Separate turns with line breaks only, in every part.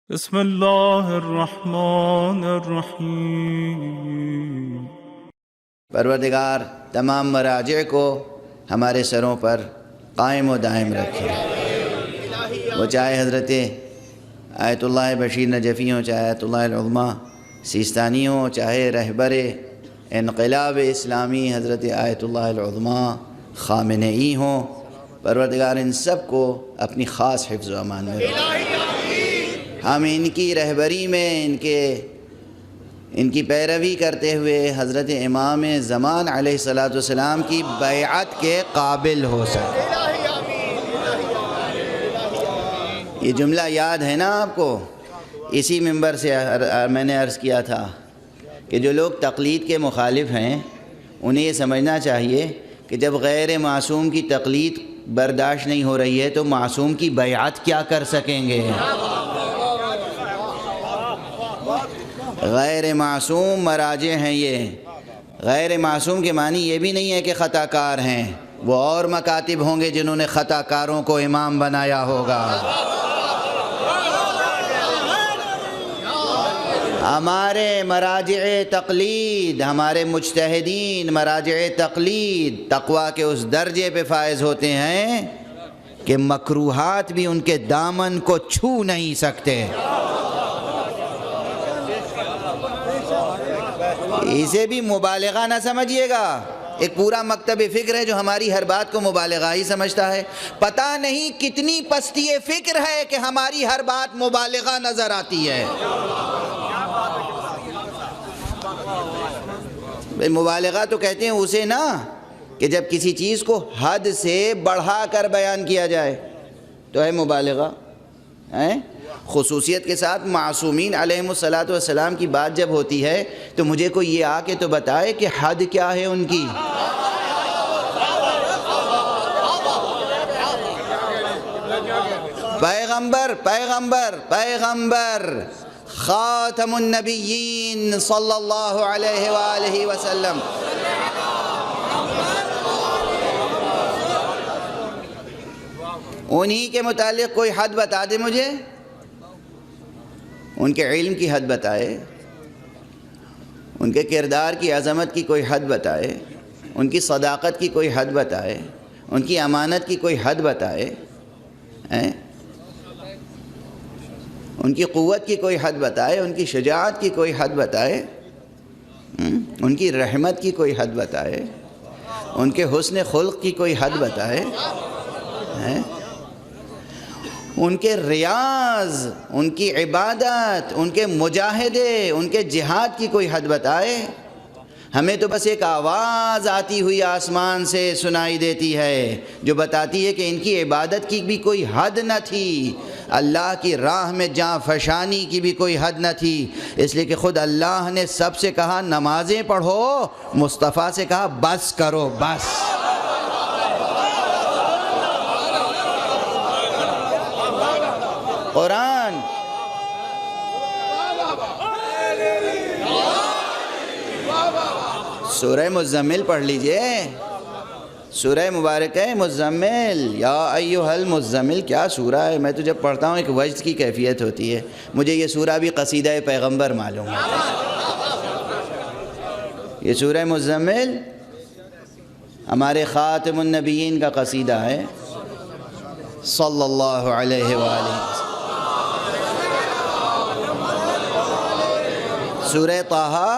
بسم اللہ الرحمن الرحیم۔
پروردگار تمام مراجع کو ہمارے سروں پر قائم و دائم رکھے، وہ چاہے حضرت آیت اللہ بشیر نجفی ہوں، چاہے آیت اللہ العظمیٰ سیستانی ہوں، چاہے رہبر انقلاب اسلامی حضرت آیت اللہ العظمیٰ خامنئی ہوں، پروردگار ان سب کو اپنی خاص حفظ و امان میں رکھے۔ ہم ان کی رہبری میں ان کی پیروی کرتے ہوئے حضرت امام زمان علیہ السلام کی بیعت کے قابل ہو سکے۔ یہ جملہ یاد ہے نا آپ کو؟ اسی منبر سے میں نے عرض کیا تھا کہ جو لوگ تقلید کے مخالف ہیں انہیں یہ سمجھنا چاہیے کہ جب غیر معصوم کی تقلید برداشت نہیں ہو رہی ہے تو معصوم کی بیعت کیا کر سکیں گے؟ غیر معصوم مراجع ہیں یہ۔ غیر معصوم کے معنی یہ بھی نہیں ہے کہ خطا کار ہیں، وہ اور مکاتب ہوں گے جنہوں نے خطا کاروں کو امام بنایا ہوگا۔ ہمارے مراجع تقلید، ہمارے مجتہدین مراجع تقلید تقویٰ کے اس درجے پہ فائز ہوتے ہیں کہ مکروہات بھی ان کے دامن کو چھو نہیں سکتے۔ اسے بھی مبالغہ نہ سمجھیے گا۔ ایک پورا مکتب فکر ہے جو ہماری ہر بات کو مبالغہ ہی سمجھتا ہے۔ پتہ نہیں کتنی پستی فکر ہے کہ ہماری ہر بات مبالغہ نظر آتی ہے۔ مبالغہ تو کہتے ہیں اسے نا کہ جب کسی چیز کو حد سے بڑھا کر بیان کیا جائے تو ہے مبالغہ۔ خصوصیت کے ساتھ معصومین علیہم السلام کی بات جب ہوتی ہے تو مجھے کوئی یہ آ کے تو بتائے کہ حد کیا ہے ان کی۔ پیغمبر خاتم النبیین صلی اللہ علیہ وآلہ وسلم، انہی کے متعلق کوئی حد بتا دے مجھے، ان کے علم کی حد بتائے، ان کے کردار کی عظمت کی کوئی حد بتائے، ان کی صداقت کی کوئی حد بتائے، ان کی امانت کی کوئی حد بتائے، ان کی قوت کی کوئی حد بتائے، ان کی شجاعت کی کوئی حد بتائے، ان کی رحمت کی کوئی حد بتائے، ان کے حسن خلق کی کوئی حد بتائے، ان کے ریاض، ان کی عبادت، ان کے مجاہدے، ان کے جہاد کی کوئی حد بتائے۔ ہمیں تو بس ایک آواز آتی ہوئی آسمان سے سنائی دیتی ہے جو بتاتی ہے کہ ان کی عبادت کی بھی کوئی حد نہ تھی، اللہ کی راہ میں جاں فشانی کی بھی کوئی حد نہ تھی، اس لیے کہ خود اللہ نے سب سے کہا نمازیں پڑھو، مصطفیٰ سے کہا بس کرو بس۔ قرآن سورہ مزمل پڑھ لیجئے، سورہ مبارک ہے مزمل، یا ایھا المزمل، کیا سورہ ہے۔ میں تو جب پڑھتا ہوں ایک وجد کی کیفیت ہوتی ہے، مجھے یہ سورہ بھی قصیدہ پیغمبر معلوم ہے۔ یہ سورہ مزمل ہمارے خاتم النبیین کا قصیدہ ہے صلی اللہ علیہ وآلہ وسلم۔ سورہ طٰہٰ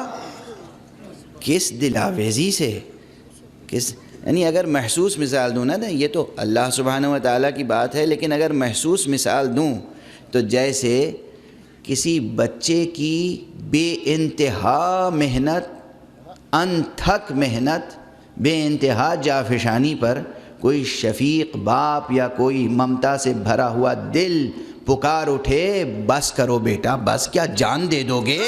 کس دلاویزی سے، یعنی اگر محسوس مثال دوں نا، یہ تو اللہ سبحانہ و تعالیٰ کی بات ہے، لیکن اگر محسوس مثال دوں تو جیسے کسی بچے کی بے انتہا محنت، انتھک محنت، بے انتہا جافشانی پر کوئی شفیق باپ یا کوئی ممتا سے بھرا ہوا دل پکار اٹھے بس کرو بیٹا بس، کیا جان دے دو گے؟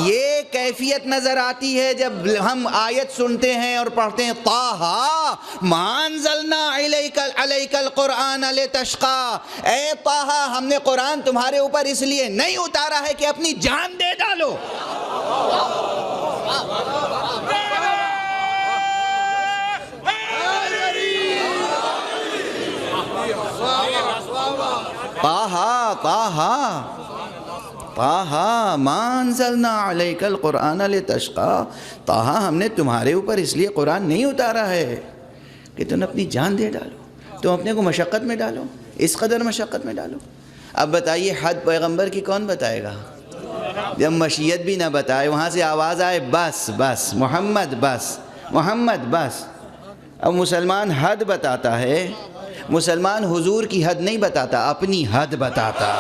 یہ کیفیت نظر آتی ہے جب ہم آیت سنتے ہیں اور پڑھتے ہیں طٰہٰ مَا أَنزَلْنَا عَلَيْكَ الْقُرْآنَ لِتَشْقَىٰ، اے طٰہٰ ہم نے قرآن تمہارے اوپر اس لیے نہیں اتارا ہے کہ اپنی جان دے ڈالو۔ طٰہٰ ما انزلنا علیک القرآن لتشقیٰ، طٰہٰ ہم نے تمہارے اوپر اس لیے قرآن نہیں اتارا ہے کہ تم اپنی جان دے ڈالو، تم اپنے کو مشقت میں ڈالو، اس قدر مشقت میں ڈالو۔ اب بتائیے حد پیغمبر کی کون بتائے گا؟ جب مشیت بھی نہ بتائے، وہاں سے آواز آئے بس بس محمد بس محمد بس۔ اب مسلمان حد بتاتا ہے، مسلمان حضور کی حد نہیں بتاتا، اپنی حد بتاتا۔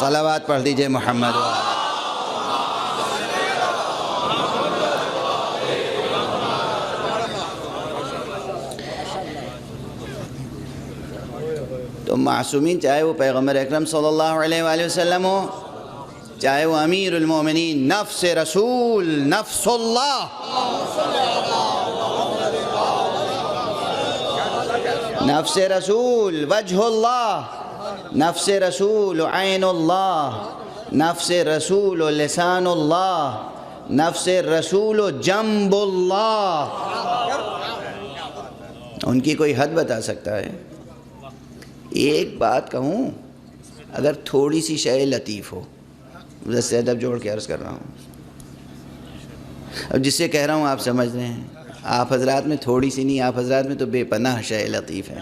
صلوات پڑھ دیجئے محمد۔ تو معصومین چاہے وہ پیغمبر اکرم صلی اللہ علیہ وآلہ وسلم ہو، چاہے وہ امیر المومنین، نفس رسول، نفس اللہ، نفس رسول وجہ اللہ، نفس رسول عین اللہ، نفس رسول لسان اللہ، نفس رسول جنب اللہ۔ ان کی کوئی حد بتا سکتا ہے؟ ایک بات کہوں، اگر تھوڑی سی شے لطیف ہو، سے ادب جوڑ کے عرض کر رہا ہوں، اب جس سے کہہ رہا ہوں آپ سمجھ رہے ہیں، آپ حضرات میں تھوڑی سی نہیں، آپ حضرات میں تو بے پناہ شے لطیف ہے۔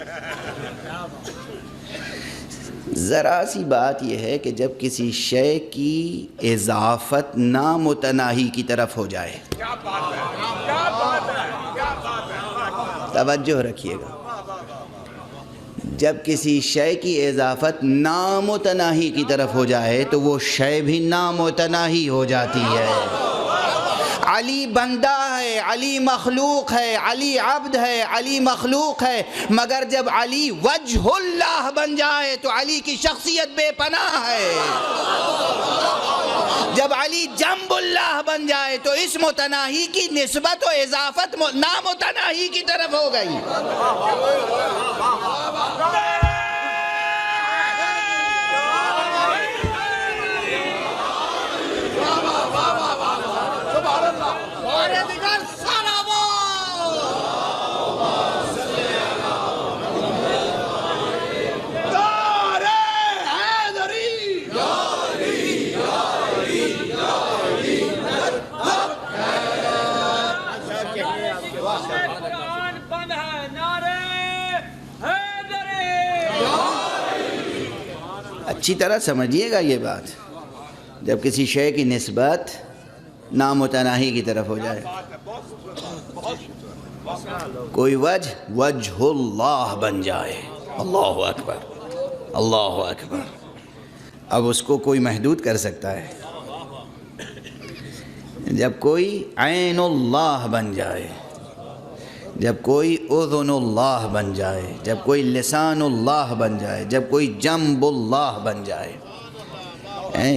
ذرا سی بات یہ ہے کہ جب کسی شے کی اضافت نامتناہی کی طرف ہو جائے، توجہ رکھیے گا، جب کسی شے کی اضافت نامتناہی کی طرف ہو جائے تو وہ شے بھی نامتناہی ہو جاتی ہے۔ علی بندہ ہے، علی مخلوق ہے، علی عبد ہے، علی مخلوق ہے، مگر جب علی وجہ اللہ بن جائے تو علی کی شخصیت بے پناہ ہے۔ جب علی جنب اللہ بن جائے تو اس متناہی کی نسبت و اضافت نامتناہی کی طرف ہو گئی۔ اچھی طرح سمجھیے گا یہ بات، جب کسی شے کی نسبت نامتناہی کی طرف ہو جائے، کوئی وجہ اللہ بن جائے، اللہ اکبر اللہ اکبر، اب اس کو کوئی محدود کر سکتا ہے؟ جب کوئی عین اللہ بن جائے، جب کوئی اذن اللہ بن جائے، جب کوئی لسان اللہ بن جائے، جب کوئی جنب اللہ بن جائے،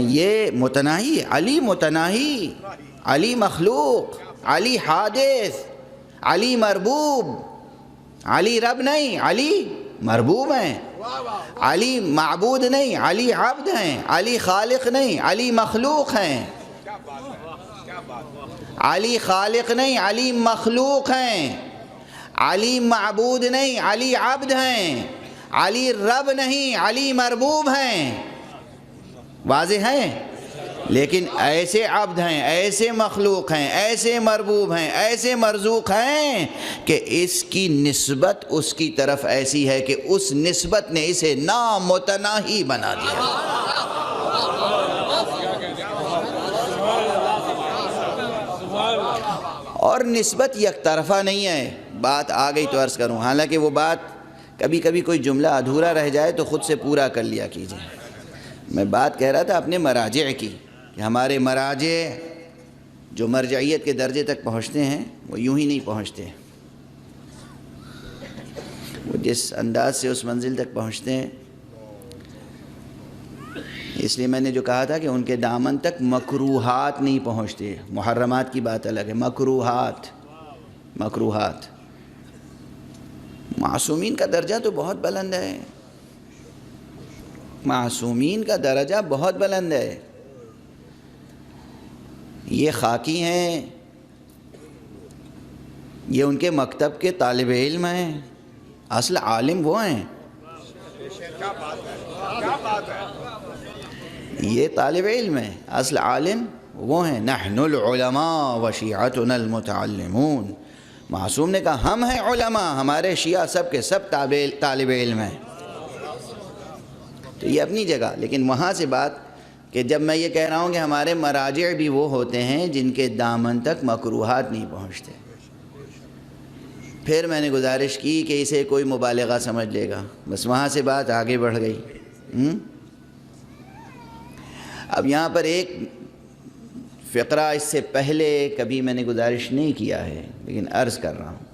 یہ متناہی، علی متناہی، علی مخلوق، علی حادث، علی مربوب، علی رب نہیں، علی مربوب ہیں، علی معبود نہیں، علی عبد ہیں، علی خالق نہیں، علی مخلوق ہیں، علی خالق نہیں، علی مخلوق ہیں، علی معبود نہیں، علی عبد ہیں، علی رب نہیں، علی مربوب ہیں، واضح ہیں؟ لیکن ایسے عبد ہیں، ایسے مخلوق ہیں، ایسے مربوب ہیں، ایسے مرزوق ہیں کہ اس کی نسبت اس کی طرف ایسی ہے کہ اس نسبت نے اسے نامتناہی بنا دیا۔ اور نسبت یک طرفہ نہیں ہے، بات آ گئی تو عرض کروں، حالانکہ وہ بات کبھی کبھی کوئی جملہ ادھورا رہ جائے تو خود سے پورا کر لیا کیجیے۔ میں بات کہہ رہا تھا اپنے مراجع کی، کہ ہمارے مراجع جو مرجعیت کے درجے تک پہنچتے ہیں وہ یوں ہی نہیں پہنچتے، وہ جس انداز سے اس منزل تک پہنچتے ہیں، اس لیے میں نے جو کہا تھا کہ ان کے دامن تک مکروہات نہیں پہنچتے، محرمات کی بات الگ ہے، مکروہات، مکروہات۔ معصومین کا درجہ تو بہت بلند ہے، معصومین کا درجہ بہت بلند ہے، یہ خاکی ہیں، یہ ان کے مکتب کے طالب علم ہیں، اصل عالم وہ ہیں، یہ طالب علم ہیں، اصل عالم وہ ہیں۔ نحن العلماء وشیعتنا المتعلمون، معصوم نے کہا ہم ہیں علماء، ہمارے شیعہ سب کے سب طالب علم ہیں۔ تو یہ اپنی جگہ، لیکن وہاں سے بات کہ جب میں یہ کہہ رہا ہوں کہ ہمارے مراجع بھی وہ ہوتے ہیں جن کے دامن تک مکروہات نہیں پہنچتے، پھر میں نے گزارش کی کہ اسے کوئی مبالغہ سمجھ لے گا، بس وہاں سے بات آگے بڑھ گئی۔ اب یہاں پر ایک فقرہ اس سے پہلے کبھی میں نے گزارش نہیں کیا ہے، لیکن عرض کر رہا ہوں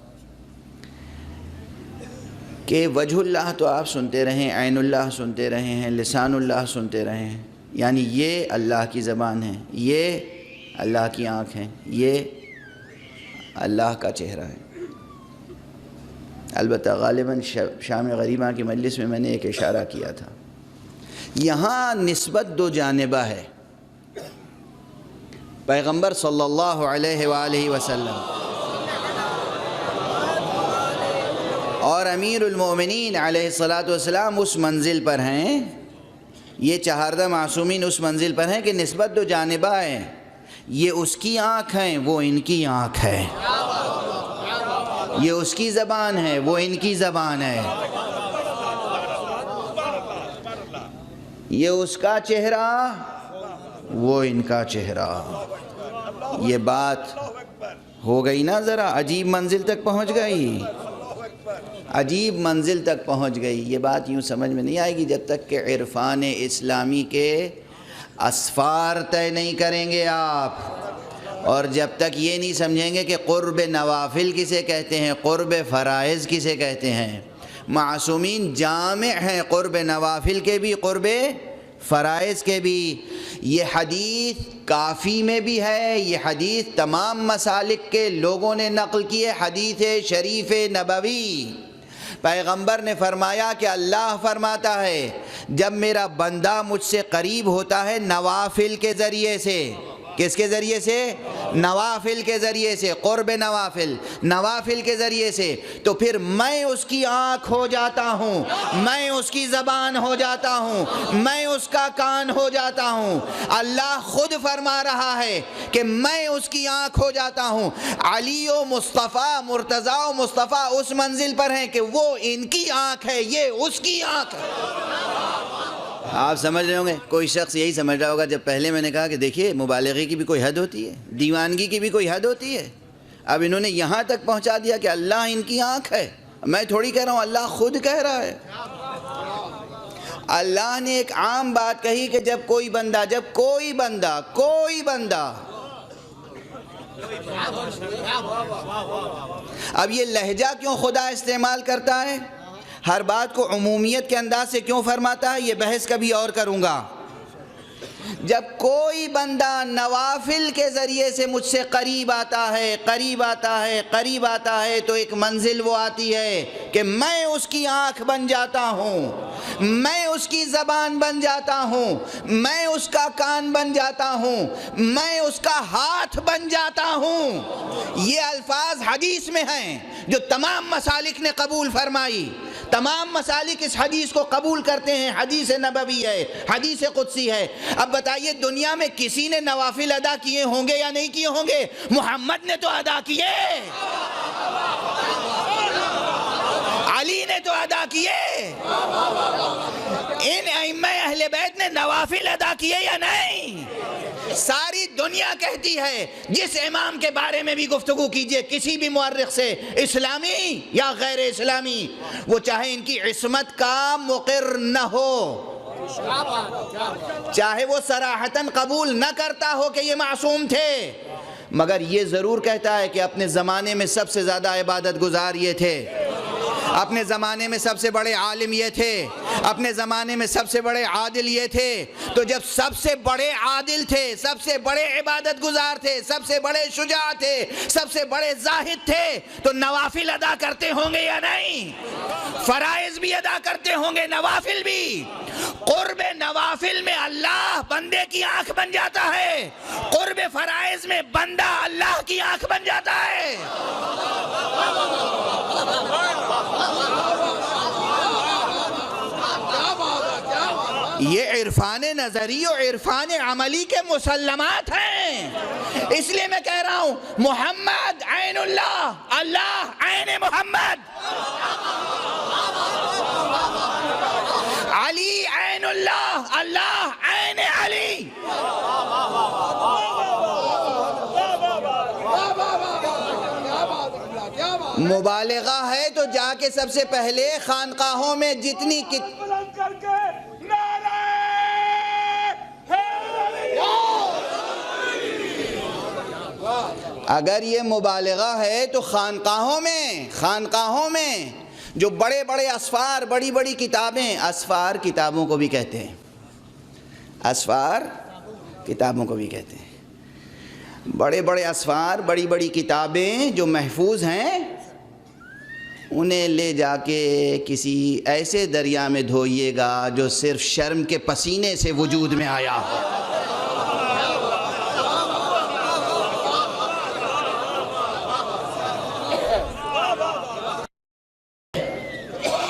کہ وجہ اللہ تو آپ سنتے رہیں، عین اللہ سنتے رہے ہیں، لسان اللہ سنتے رہے ہیں، یعنی یہ اللہ کی زبان ہے، یہ اللہ کی آنکھ ہے، یہ اللہ کا چہرہ ہے۔ البتہ غالباً شام غریبہ کی مجلس میں نے ایک اشارہ کیا تھا، یہاں نسبت دو جانبہ ہے۔ پیغمبر صلی اللہ علیہ وآلہ وسلم اور امیر المومنین علیہ الصلاۃ والسلام اس منزل پر ہیں، یہ چہاردہ معصومین اس منزل پر ہیں کہ نسبت دو جانبہ ہے، یہ اس کی آنکھ ہیں، وہ ان کی آنکھ ہے، یہ اس کی زبان ہے، وہ ان کی زبان ہے، یہ اس کا چہرہ، وہ ان کا چہرہ۔ یہ بات ہو گئی نا، ذرا عجیب منزل تک پہنچ گئی، عجیب منزل تک پہنچ گئی۔ یہ بات یوں سمجھ میں نہیں آئے گی جب تک کہ عرفان اسلامی کے اسفار طے نہیں کریں گے آپ، اور جب تک یہ نہیں سمجھیں گے کہ قرب نوافل کسے کہتے ہیں، قرب فرائض کسے کہتے ہیں۔ معصومین جامع ہیں، قرب نوافل کے بھی، قرب فرائض کے بھی۔ یہ حدیث کافی میں بھی ہے، یہ حدیث تمام مسالک کے لوگوں نے نقل کی ہے، حدیث شریف نبوی۔ پیغمبر نے فرمایا کہ اللہ فرماتا ہے جب میرا بندہ مجھ سے قریب ہوتا ہے نوافل کے ذریعے سے، کس کے ذریعے سے؟ نوافل کے ذریعے سے، قرب نوافل، نوافل کے ذریعے سے، تو پھر میں اس کی آنکھ ہو جاتا ہوں، میں اس کی زبان ہو جاتا ہوں، میں اس کا کان ہو جاتا ہوں۔ اللہ خود فرما رہا ہے کہ میں اس کی آنکھ ہو جاتا ہوں۔ علی و مصطفیٰ، مرتضیٰ و مصطفیٰ اس منزل پر ہیں کہ وہ ان کی آنکھ ہے، یہ اس کی آنکھ ہے۔ آپ سمجھ رہے ہوں گے، کوئی شخص یہی سمجھ رہا ہوگا جب پہلے میں نے کہا کہ دیکھیے مبالغے کی بھی کوئی حد ہوتی ہے، دیوانگی کی بھی کوئی حد ہوتی ہے، اب انہوں نے یہاں تک پہنچا دیا کہ اللہ ان کی آنکھ ہے۔ میں تھوڑی کہہ رہا ہوں، اللہ خود کہہ رہا ہے۔ اللہ نے ایک عام بات کہی کہ جب کوئی بندہ اب یہ لہجہ کیوں خدا استعمال کرتا ہے، ہر بات کو عمومیت کے انداز سے کیوں فرماتا ہے، یہ بحث کبھی اور کروں گا۔ جب کوئی بندہ نوافل کے ذریعے سے مجھ سے قریب آتا ہے تو ایک منزل وہ آتی ہے کہ میں اس کی آنکھ بن جاتا ہوں، میں اس کی زبان بن جاتا ہوں، میں اس کا کان بن جاتا ہوں، میں اس کا ہاتھ بن جاتا ہوں۔ یہ الفاظ حدیث میں ہیں جو تمام مسالک نے قبول فرمائی، تمام مسالک اس حدیث کو قبول کرتے ہیں، حدیث نبوی ہے، حدیث قدسی ہے۔ اب بتائیے دنیا میں کسی نے نوافل ادا کیے ہوں گے یا نہیں کیے ہوں گے؟ محمد نے تو ادا کیے، علی نے تو ادا کیے، ان ائمہ اہل بیت نے نوافل ادا کیے یا نہیں؟ ساری دنیا کہتی ہے، جس امام کے بارے میں بھی گفتگو کیجئے کسی بھی مورخ سے، اسلامی یا غیر اسلامی، وہ چاہے ان کی عصمت کا مقر نہ ہو، چاہے وہ صراحتاً قبول نہ کرتا ہو کہ یہ معصوم تھے، مگر یہ ضرور کہتا ہے کہ اپنے زمانے میں سب سے زیادہ عبادت گزار یہ تھے، اپنے زمانے میں سب سے بڑے عالم یہ تھے، اپنے زمانے میں سب سے بڑے عادل یہ تھے۔ تو جب سب سے بڑے عادل تھے، سب سے بڑے عبادت گزار تھے، سب سے بڑے شجاع تھے، سب سے بڑے زاہد تھے، تو نوافل ادا کرتے ہوں گے یا نہیں؟ فرائض بھی ادا کرتے ہوں گے، نوافل بھی۔ قرب نوافل میں اللہ بندے کی آنکھ بن جاتا ہے، قرب فرائض میں بندہ اللہ کی آنکھ بن جاتا ہے۔ یہ عرفان نظری و عرفان عملی کے مسلمات ہیں۔ اس لیے میں کہہ رہا ہوں محمد عین اللہ، اللہ عین محمد، علی عین اللہ، اللہ عین علی۔ مبالغہ ہے تو جا کے سب سے پہلے خانقاہوں میں جتنی اگر یہ مبالغہ ہے تو خانقاہوں میں جو بڑے بڑے اسفار، بڑی بڑی کتابیں، اسفار کتابوں کو بھی کہتے ہیں، اسفار کتابوں کو بھی کہتے ہیں، بڑے بڑے اسفار، بڑی بڑی کتابیں جو محفوظ ہیں، انہیں لے جا کے کسی ایسے دریا میں دھوئیے گا جو صرف شرم کے پسینے سے وجود میں آیا ہو۔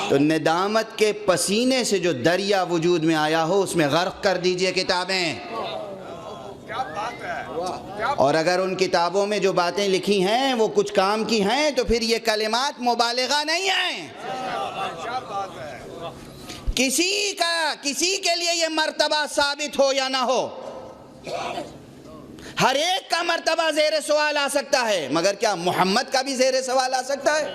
تو ندامت کے پسینے سے جو دریا وجود میں آیا ہو اس میں غرق کر دیجئے کتابیں۔ اور اگر ان کتابوں میں جو باتیں لکھی ہیں وہ کچھ کام کی ہیں تو پھر یہ کلمات مبالغہ نہیں ہیں۔ کسی کے لیے یہ مرتبہ ثابت ہو یا نہ ہو، ہر ایک کا مرتبہ زیر سوال آ سکتا ہے، مگر کیا محمد کا بھی زیر سوال آ سکتا ہے؟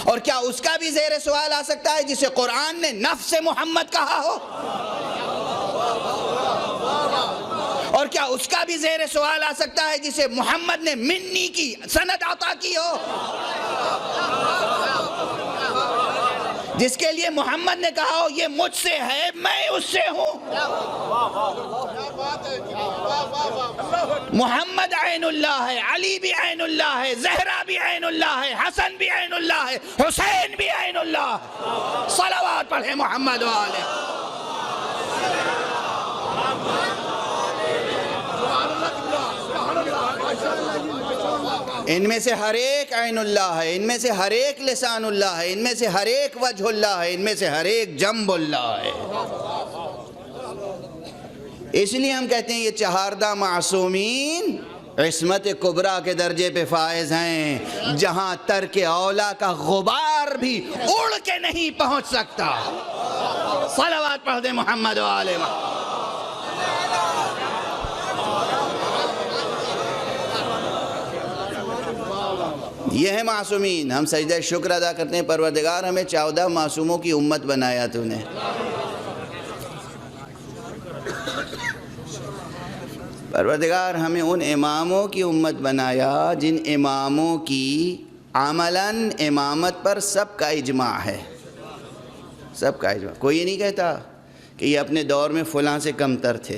اور کیا اس کا بھی زیر سوال آ سکتا ہے جسے قرآن نے نفس محمد کہا ہو؟ اور کیا اس کا بھی زیر سوال آ سکتا ہے جسے محمد نے منی کی سند عطا کی ہو؟ جس کے لیے محمد نے کہا ہو یہ مجھ سے ہے، میں اس سے ہوں۔ محمد عین اللہ ہے، علی بھی عین اللہ ہے، زہرا بھی عین اللہ ہے، حسن بھی عین اللہ ہے، حسین بھی عین اللہ ہے۔ صلوات پڑھیں محمد والے۔ ان میں سے ہر ایک عین اللہ ہے، ان میں سے ہر ایک لسان اللہ ہے، ان میں سے ہر ایک وجہ اللہ ہے، ان میں سے ہر ایک جنب اللہ ہے۔ اس لیے ہم کہتے ہیں یہ چہاردہ معصومین عصمت کبریٰ کے درجے پہ فائز ہیں، جہاں ترک اولیٰ کا غبار بھی اڑ کے نہیں پہنچ سکتا۔ صلوات پڑھ دیں محمد و آل محمد۔ یہ ہے معصومین۔ ہم سجدہ شکر ادا کرتے ہیں، پروردگار ہمیں 14 معصوموں کی امت بنایا تو نے۔ پروردگار ہمیں ان اماموں کی امت بنایا جن اماموں کی عملاً امامت پر سب کا اجماع ہے، سب کا اجماع۔ کوئی یہ نہیں کہتا کہ یہ اپنے دور میں فلاں سے کمتر تھے،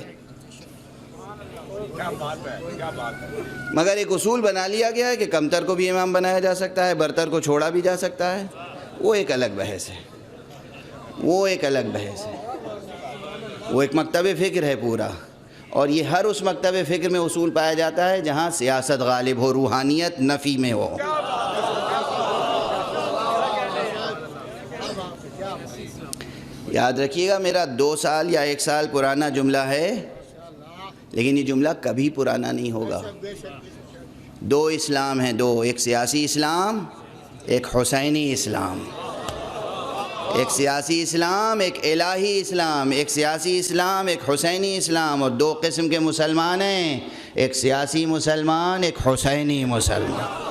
مگر ایک اصول بنا لیا گیا ہے کہ کمتر کو بھی امام بنایا جا سکتا ہے، برتر کو چھوڑا بھی جا سکتا ہے۔ وہ ایک الگ بحث ہے، وہ ایک الگ بحث ہے، وہ ایک مکتب فکر ہے پورا۔ اور یہ ہر اس مکتب فکر میں اصول پایا جاتا ہے جہاں سیاست غالب ہو، روحانیت نفی میں ہو۔ یاد رکھیے گا، میرا 2 سال یا 1 سال پرانا جملہ ہے، لیکن یہ جملہ کبھی پرانا نہیں ہوگا۔ 2 اسلام ہیں، 2، ایک سیاسی اسلام، ایک حسینی اسلام۔ ایک سیاسی اسلام، ایک الہی اسلام، ایک سیاسی اسلام، ایک حسینی اسلام، اور 2 قسم کے مسلمان ہیں، ایک سیاسی مسلمان، ایک حسینی مسلمان۔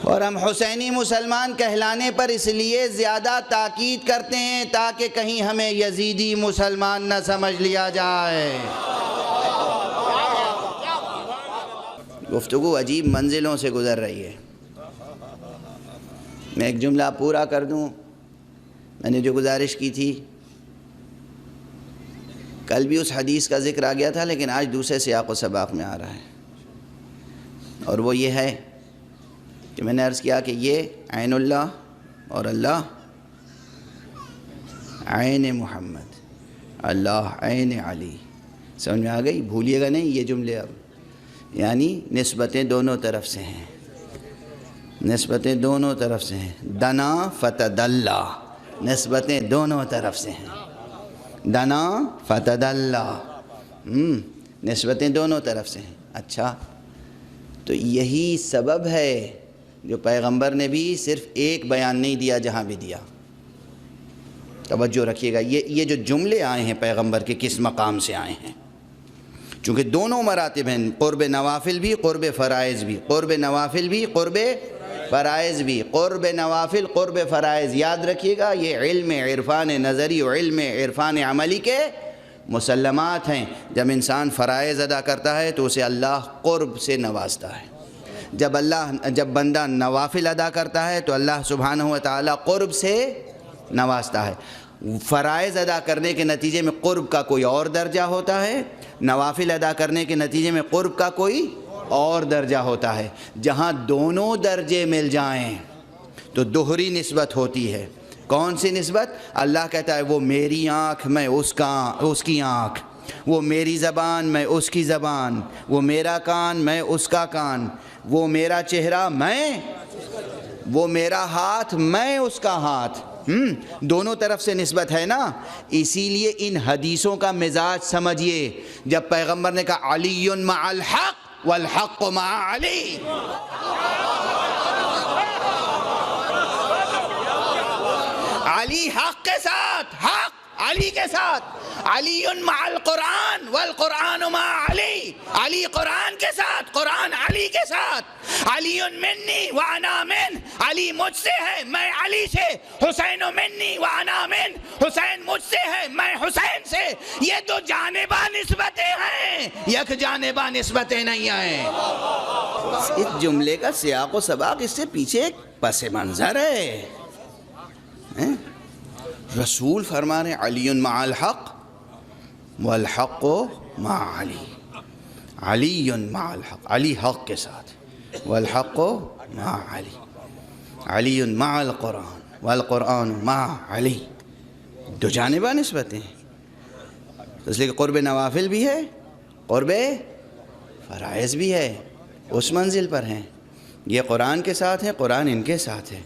اور ہم حسینی مسلمان کہلانے پر اس لیے زیادہ تاکید کرتے ہیں تاکہ کہیں ہمیں یزیدی مسلمان نہ سمجھ لیا جائے۔ گفتگو عجیب منزلوں سے گزر رہی ہے۔ میں ایک جملہ پورا کر دوں، میں نے جو گزارش کی تھی، کل بھی اس حدیث کا ذکر آ گیا تھا لیکن آج دوسرے سیاق و سباق میں آ رہا ہے، اور وہ یہ ہے کہ میں نے عرض کیا کہ یہ عین اللہ اور اللہ عین محمد، اللہ عین علی. سمجھ میں آ گئی؟ بھولیے گا نہیں یہ جملے اب. یعنی نسبتیں دونوں طرف سے ہیں، نسبتیں دونوں طرف سے ہیں. دنا فتدلا، نسبتیں دونوں طرف سے ہیں. دنا فتدلا، نسبتیں دونوں طرف سے ہیں. اچھا، تو یہی سبب ہے جو پیغمبر نے بھی صرف ایک بیان نہیں دیا جہاں بھی دیا. توجہ رکھیے گا، یہ جو جملے آئے ہیں پیغمبر کے کس مقام سے آئے ہیں. چونکہ دونوں مراتب ہیں، قرب نوافل بھی قرب فرائض بھی، قرب نوافل بھی قرب فرائض بھی. قرب نوافل قرب فرائض یاد رکھیے گا، یہ علم عرفان نظری و علم عرفان عملی کے مسلمات ہیں. جب انسان فرائض ادا کرتا ہے تو اسے اللہ قرب سے نوازتا ہے. جب بندہ نوافل ادا کرتا ہے تو اللہ سبحانہ و تعالی قرب سے نوازتا ہے. فرائض ادا کرنے کے نتیجے میں قرب کا کوئی اور درجہ ہوتا ہے، نوافل ادا کرنے کے نتیجے میں قرب کا کوئی اور درجہ ہوتا ہے. جہاں دونوں درجے مل جائیں تو دوہری نسبت ہوتی ہے. کون سی نسبت؟ اللہ کہتا ہے وہ میری آنکھ میں اس کی آنکھ، وہ میری زبان میں اس کی زبان، وہ میرا کان میں اس کا کان، وہ میرا چہرہ میں، وہ میرا ہاتھ میں اس کا ہاتھ. دونوں طرف سے نسبت ہے نا. اسی لیے ان حدیثوں کا مزاج سمجھیے. جب پیغمبر نے کہا علی مع الحق والحق مع علی، علی حق کے ساتھ، حق علی کے ساتھ. علی مع القرآن والقرآن مع علی، علی قرآن کے ساتھ، قرآن علی کے ساتھ. علی منی وانا من، علی مجھ سے ہے میں علی سے. حسین منی وانا من، حسین مجھ سے ہے میں حسین سے. یہ تو جانبہ نسبتیں ہیں، یک جانبہ نسبتیں نہیں ہیں. اس جملے کا سیاق و سباق اس سے پیچھے ایک پس منظر ہے. رسول فرما رہے علی مع الحق والحق مع علی، علی مع الحق، علی حق کے ساتھ، والحق مع علی، علی مع القرآن والقرآن مع علی. دو جانبہ نسبتیں ہیں. اس لیے کہ قرب نوافل بھی ہے، قرب فرائض بھی ہے، اس منزل پر ہیں. یہ قرآن کے ساتھ ہے، قرآن ان کے ساتھ ہے.